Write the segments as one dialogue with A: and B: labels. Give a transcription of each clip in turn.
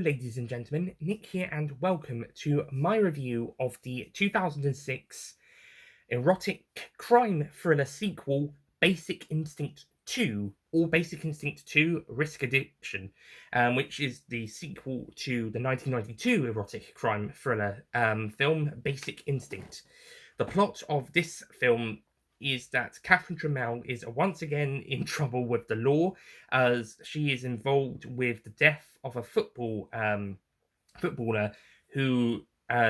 A: ladies and gentlemen, Nick here, and welcome to my review of the 2006 erotic crime thriller sequel, Basic Instinct 2, or Basic Instinct 2 Risk Addiction, which is the sequel to the 1992 erotic crime thriller film, Basic Instinct. The plot of this film is that Catherine Trammell is once again in trouble with the law, as she is involved with the death of a footballer who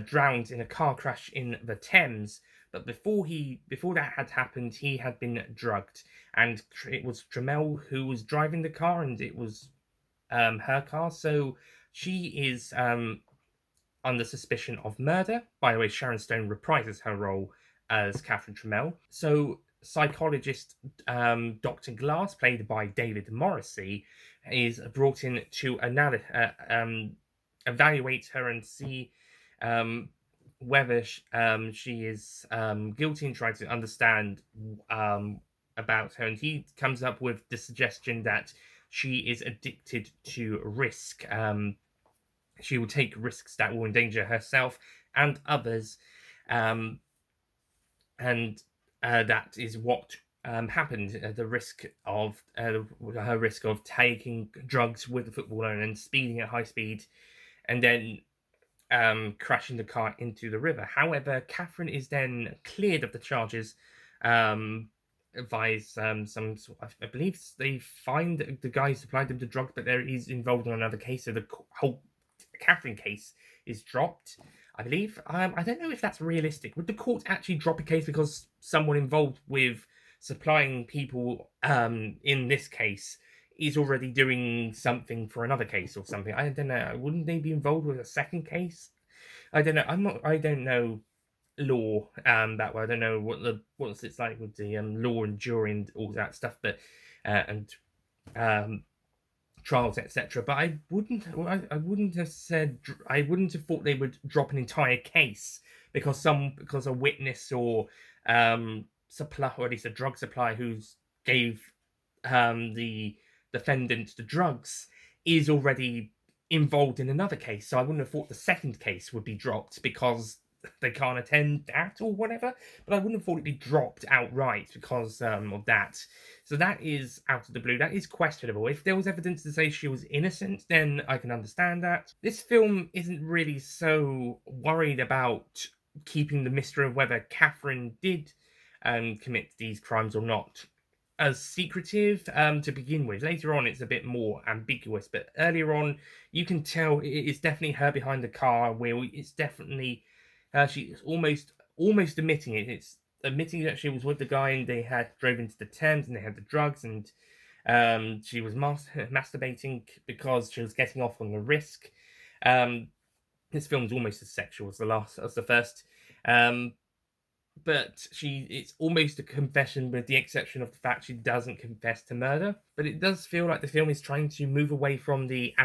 A: drowned in a car crash in the Thames. But before that had happened, he had been drugged, and it was Trammell who was driving the car, and it was her car. So she is under suspicion of murder. By the way, Sharon Stone reprises her role as Catherine Trammell. So psychologist Dr. Glass, played by David Morrissey, is brought in to evaluate her and see whether she is guilty, and try to understand about her. And he comes up with the suggestion that she is addicted to risk. She will take risks that will endanger herself and others, and that is what happened. The risk of her risk of taking drugs with the footballer and speeding at high speed, and then crashing the car into the river. However, Catherine is then cleared of the charges. By I believe they find the guy who supplied them the drugs, but he's involved in another case, so the whole Catherine case is dropped, I believe. I don't know if that's realistic. Would the court actually drop a case because someone involved with supplying people in this case is already doing something for another case or something? I don't know. Wouldn't they be involved with a second case? I don't know. I don't know law that way. I don't know what's it's like with the law and jury and all that stuff, but and trials, etc. But I wouldn't have thought they would drop an entire case because a witness or supplier, or at least a drug supplier who gave the defendant the drugs, is already involved in another case. So I wouldn't have thought the second case would be dropped because they can't attend that or whatever. But I wouldn't have thought it'd be dropped outright because of that. So that is out of the blue. That is questionable. If there was evidence to say she was innocent, then I can understand that. This film isn't really so worried about keeping the mystery of whether Catherine did commit these crimes or not as secretive to begin with. Later on, it's a bit more ambiguous, but earlier on, you can tell it's definitely her behind the car wheel. It's definitely she's almost admitting it. It's admitting that she was with the guy and they had drove into the Thames and they had the drugs, and she was masturbating because she was getting off on the risk. This film's almost as sexual as the first. But it's almost a confession, with the exception of the fact she doesn't confess to murder. But it does feel like the film is trying to move away from the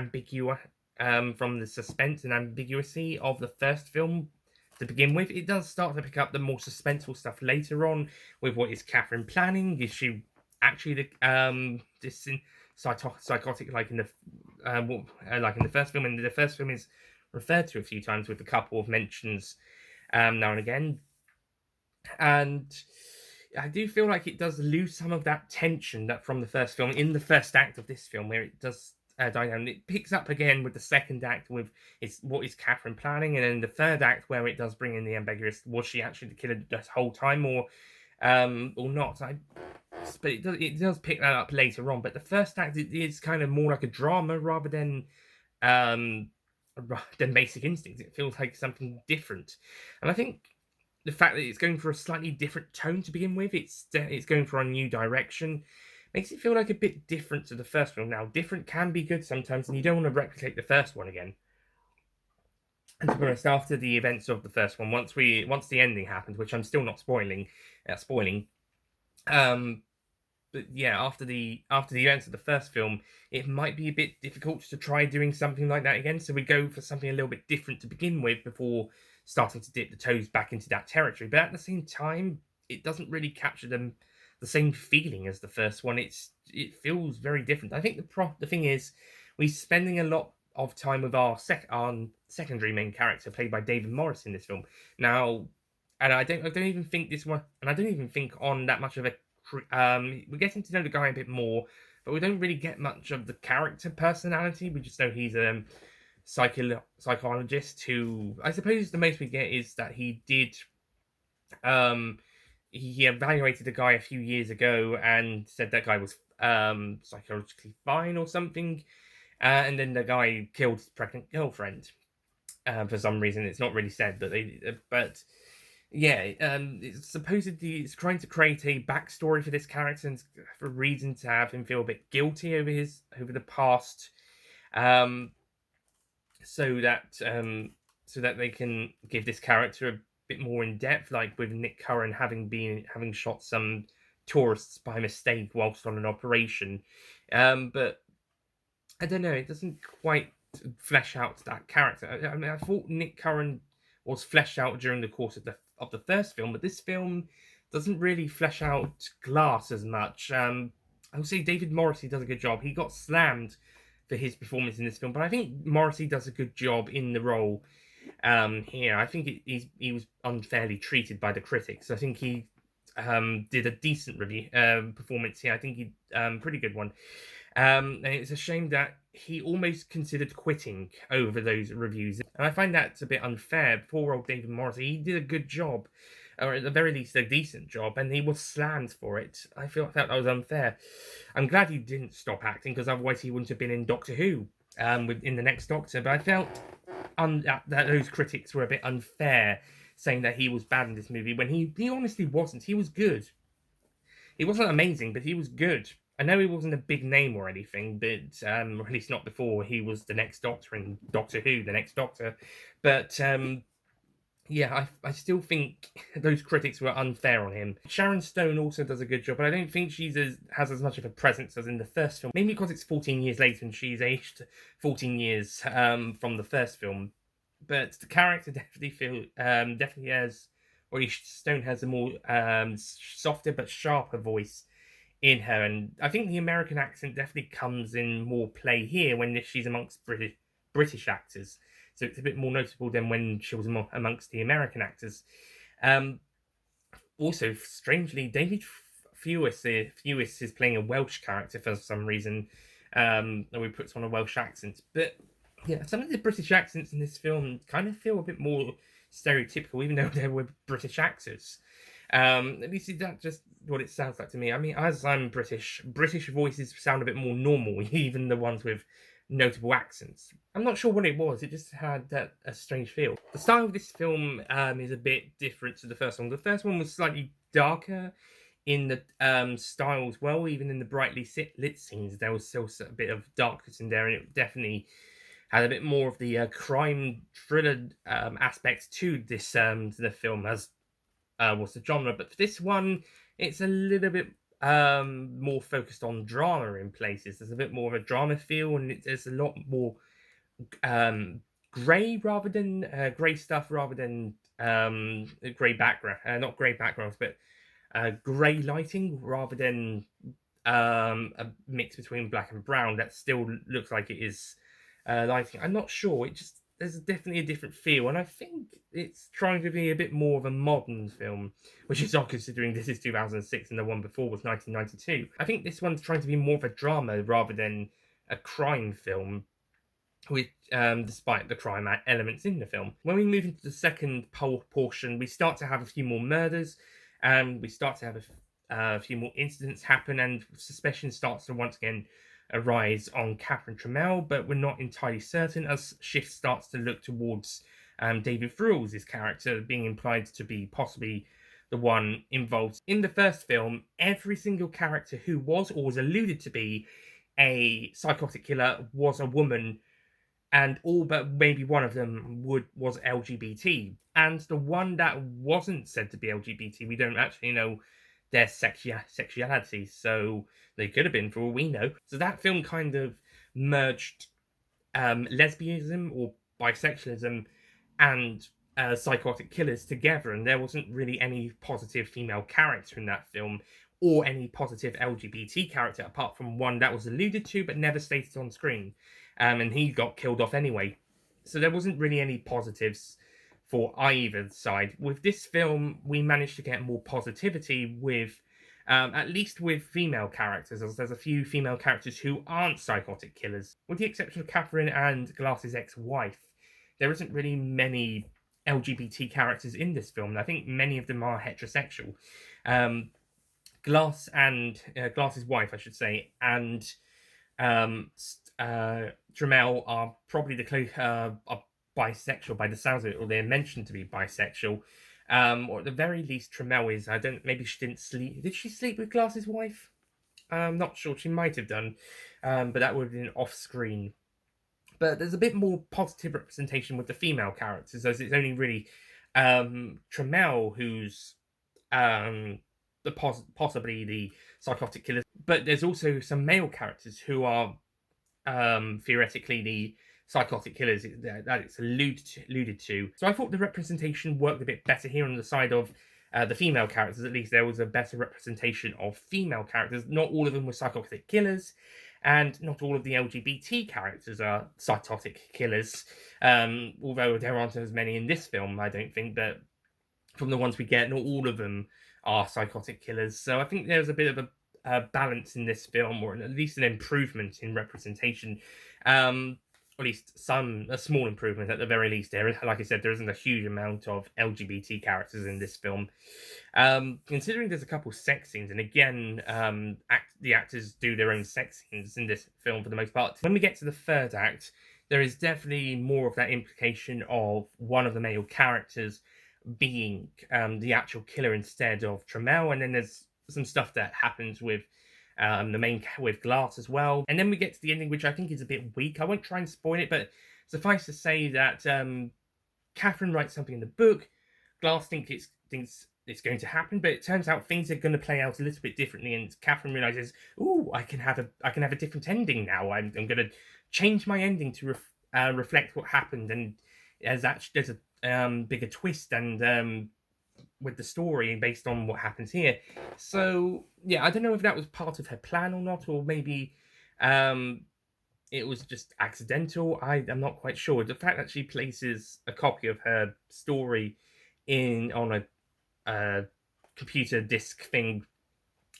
A: from the suspense and ambiguity of the first film to begin with. It does start to pick up the more suspenseful stuff later on, with what is Catherine planning? Is she actually this psychotic like in the first film? And the first film is referred to a few times with a couple of mentions now and again. And I do feel like it does lose some of that tension that from the first film in the first act of this film, where it does die down. It picks up again with the second act with what is Catherine planning, and then the third act where it does bring in the ambiguous: was she actually the killer this whole time or not? But it does pick that up later on. But the first act is kind of more like a drama rather than Basic Instinct. It feels like something different, and I think the fact that it's going for a slightly different tone to begin with, it's going for a new direction, makes it feel like a bit different to the first film. Now, different can be good sometimes, and you don't want to replicate the first one again. And to be honest, after the events of the first one, once the ending happened, which I'm still not spoiling, but yeah, after the events of the first film, it might be a bit difficult to try doing something like that again. So we go for something a little bit different to begin with before starting to dip the toes back into that territory. But at the same time, it doesn't really capture the same feeling as the first one. It feels very different. I think the thing is, we're spending a lot of time with our secondary main character played by David Morris in this film. Now, and I don't even think this one, and I don't even think on that much of a. We're getting to know the guy a bit more, but we don't really get much of the character personality. We just know he's a psychologist who, I suppose, the most we get is that he did. Um, he evaluated a guy a few years ago and said that guy was psychologically fine or something, and then the guy killed his pregnant girlfriend for some reason. It's not really said, but yeah, it's supposedly it's trying to create a backstory for this character and for a reason to have him feel a bit guilty over the past, um, so that so that they can give this character a bit more in depth, like with Nick Curran having shot some tourists by mistake whilst on an operation, but I don't know, it doesn't quite flesh out that character. I mean, I thought Nick Curran was fleshed out during the course of the first film, but this film doesn't really flesh out Glass as much. I would say David Morrissey does a good job. He got slammed for his performance in this film, but I think Morrissey does a good job in the role here. I think he was unfairly treated by the critics. I think he did a decent review performance here. I think he pretty good one. And it's a shame that he almost considered quitting over those reviews. And I find that a bit unfair. Poor old David Morrissey, he did a good job, or at the very least a decent job, and he was slammed for it. I felt that was unfair. I'm glad he didn't stop acting, because otherwise he wouldn't have been in Doctor Who in the next Doctor. But I felt that those critics were a bit unfair, saying that he was bad in this movie, when he honestly wasn't. He was good. He wasn't amazing, but he was good. I know he wasn't a big name or anything, but or at least not before he was the next Doctor in Doctor Who, the next Doctor. But yeah, I still think those critics were unfair on him. Sharon Stone also does a good job, but I don't think has as much of a presence as in the first film. Mainly because it's 14 years later and she's aged 14 years from the first film. But the character definitely has, or Stone has a more softer but sharper voice in her, and I think the American accent definitely comes in more play here when she's amongst British actors. So it's a bit more notable than when she was amongst the American actors. Also, strangely, David Fewis is playing a Welsh character for some reason. And we puts on a Welsh accent, but yeah, some of the British accents in this film kind of feel a bit more stereotypical, even though they were British actors. At least that's just what it sounds like to me. I mean, as I'm British voices sound a bit more normal, even the ones with notable accents. I'm not sure what it was. It just had a strange feel. The style of this film is a bit different to the first one. The first one was slightly darker in the style as well. Even in the brightly lit scenes, there was still a bit of darkness in there, and it definitely had a bit more of the crime thriller aspects to the film as was the genre. But for this one, it's a little bit more focused on drama in places. There's a bit more of a drama feel, and there's a lot more grey rather than grey stuff, rather than grey background, not grey backgrounds, but grey lighting rather than a mix between black and brown that still looks like it is lighting. I'm not sure. There's definitely a different feel, and I think it's trying to be a bit more of a modern film, which is odd considering this is 2006 and the one before was 1992. I think this one's trying to be more of a drama rather than a crime film, with despite the crime elements in the film. When we move into the second portion, we start to have a few more murders, and we start to have a few more incidents happen, and suspicion starts to once again arise on Catherine Trammell, but we're not entirely certain as shift starts to look towards David Fruell's character being implied to be possibly the one involved. In the first film, every single character who was or was alluded to be a psychotic killer was a woman, and all but maybe one of them was LGBT. And the one that wasn't said to be LGBT, we don't actually know their sexuality, so they could have been for all we know. So that film kind of merged lesbianism or bisexualism and psychotic killers together, and there wasn't really any positive female character in that film. or any positive LGBT character, apart from one that was alluded to but never stated on screen. And he got killed off anyway. So there wasn't really any positives for either side. With this film, we managed to get more positivity with, at least with female characters, as there's a few female characters who aren't psychotic killers. With the exception of Catherine and Glass's ex-wife, there isn't really many LGBT characters in this film, and I think many of them are heterosexual. Glass's wife, I should say, and Dremel are probably are bisexual by the sounds of it, or they're mentioned to be bisexual. Or at the very least, Dremel is. Maybe she didn't sleep. Did she sleep with Glass's wife? I'm not sure. She might have done, but that would have been off screen. But there's a bit more positive representation with the female characters, as it's only really Dremel who's possibly the psychotic killer. But there's also some male characters who are theoretically the psychotic killers that it's alluded to. So I thought the representation worked a bit better here on the side of the female characters. At least there was a better representation of female characters. Not all of them were psychotic killers, and not all of the LGBT characters are psychotic killers. Although there aren't as many in this film, I don't think, but from the ones we get, not all of them are psychotic killers. So I think there's a bit of a balance in this film, or at least an improvement in representation. At least a small improvement at the very least. Like I said, there isn't a huge amount of LGBT characters in this film. Considering there's a couple sex scenes, and again, the actors do their own sex scenes in this film for the most part. When we get to the third act, there is definitely more of that implication of one of the male characters being the actual killer instead of Dremel, and then there's some stuff that happens with with Glass as well. And then we get to the ending, which I think is a bit weak. I won't try and spoil it, but suffice to say that Catherine writes something in the book. Glass thinks it's going to happen, but it turns out things are going to play out a little bit differently. And Catherine realizes, "Ooh, I can have a different ending now. I'm going to change my ending to reflect what happened." And there's a bigger twist and with the story based on what happens here. So yeah, I don't know if that was part of her plan or not, or maybe it was just accidental. I'm not quite sure. The fact that she places a copy of her story on a computer disk thing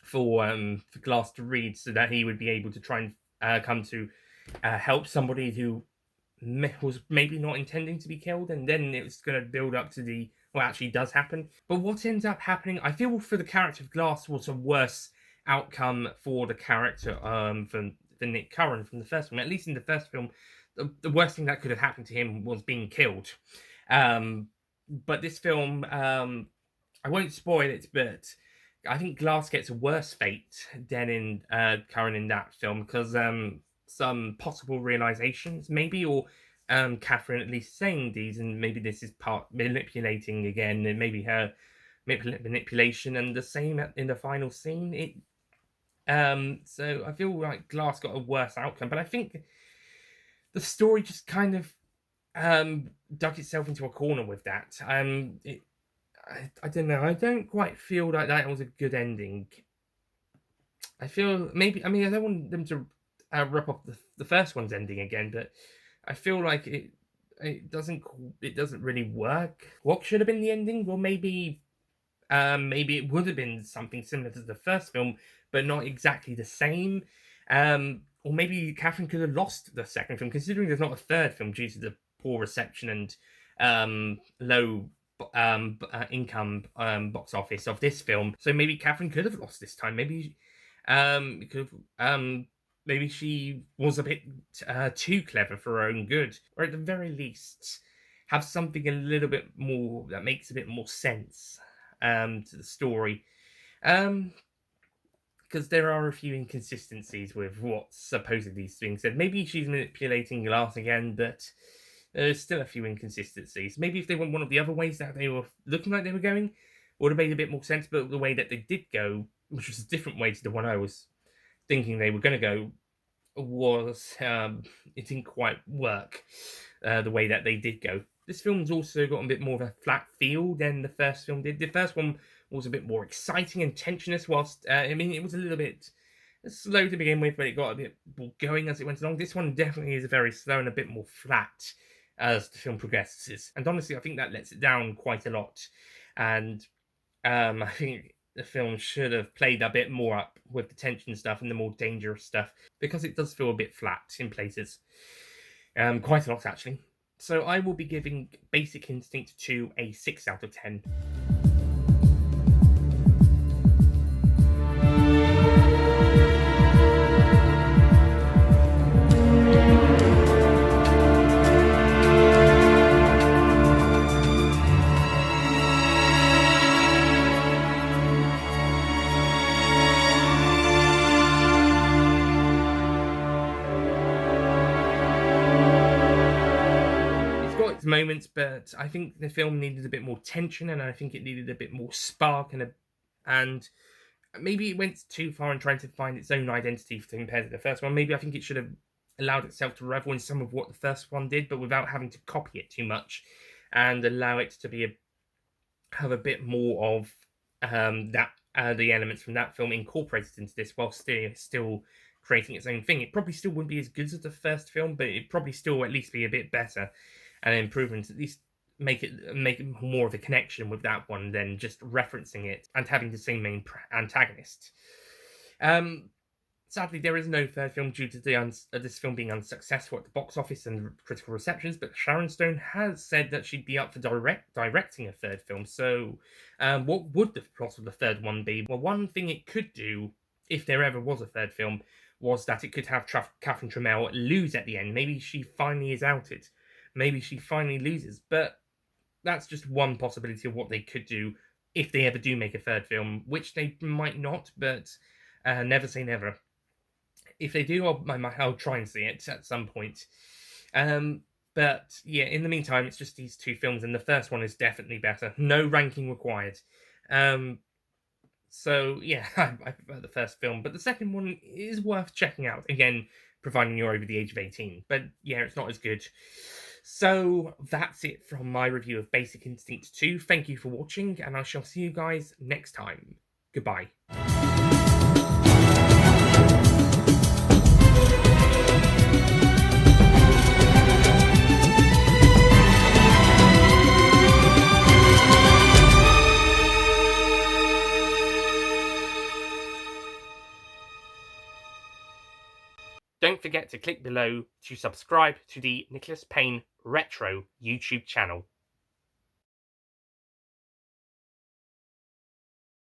A: for Glass to read, so that he would be able to try and come to help somebody who was maybe not intending to be killed, and then it was going to build up to what actually does happen. But what ends up happening, I feel for the character of Glass, was a worse outcome for the character for Nick Curran from the first film. At least in the first film, the worst thing that could have happened to him was being killed. But this film, I won't spoil it, but I think Glass gets a worse fate than in Curran in that film, because some possible realizations, maybe, or Catherine at least saying these, and maybe this is part manipulating again, and maybe her manipulation, and the same in the final scene. So I feel like Glass got a worse outcome, but I think the story just kind of dug itself into a corner with that. I don't know. I don't quite feel like that was a good ending. I feel maybe. I mean, I don't want them to rip off the first one's ending again, but I feel like it doesn't really work. What should have been the ending? Well, maybe it would have been something similar to the first film, but not exactly the same. Or maybe Catherine could have lost the second film, considering there's not a third film due to the poor reception and low income box office of this film. So maybe Catherine could have lost this time. Maybe maybe she was a bit too clever for her own good, or at the very least have something a little bit more that makes a bit more sense to the story. Because there are a few inconsistencies with what's supposedly being said. Maybe she's manipulating Glass again, but there's still a few inconsistencies. Maybe if they went one of the other ways that they were looking like they were going, would have made a bit more sense. But the way that they did go, which was a different way to the one I was thinking they were going to go, was it didn't quite work the way that they did go. This film's also got a bit more of a flat feel than the first film did. The first one was a bit more exciting and tensionous, whilst, I mean, it was a little bit slow to begin with, but it got a bit more going as it went along. This one definitely is very slow and a bit more flat as the film progresses. And honestly, I think that lets it down quite a lot. And I think the film should have played a bit more up with the tension stuff and the more dangerous stuff, because it does feel a bit flat in places. Quite a lot, actually. So I will be giving Basic Instinct 2 a 6 out of 10. Moments, but I think the film needed a bit more tension, and I think it needed a bit more spark, and maybe it went too far in trying to find its own identity compared to the first one. Maybe I think it should have allowed itself to revel in some of what the first one did, but without having to copy it too much, and allow it to have a bit more of the elements from that film incorporated into this, while still creating its own thing. It probably still wouldn't be as good as the first film, but it'd probably still at least be a bit better. And improvements, at least make it more of a connection with that one than just referencing it and having the same main antagonist. Sadly, there is no third film due to this film being unsuccessful at the box office and critical receptions, but Sharon Stone has said that she'd be up for directing a third film. So what would the plot of the third one be? Well, one thing it could do, if there ever was a third film, was that it could have Catherine Tremell lose at the end. Maybe she finally is outed. Maybe she finally loses, but that's just one possibility of what they could do if they ever do make a third film, which they might not, but never say never. If they do, I'll try and see it at some point. But yeah, in the meantime, it's just these two films, and the first one is definitely better. No ranking required. So yeah, I prefer the first film, but the second one is worth checking out. Again, providing you're over the age of 18. But yeah, it's not as good. So that's it from my review of Basic Instinct 2. Thank you for watching, and I shall see you guys next time. Goodbye. Don't forget to click below to subscribe to the Nicholas Payne Retro YouTube channel.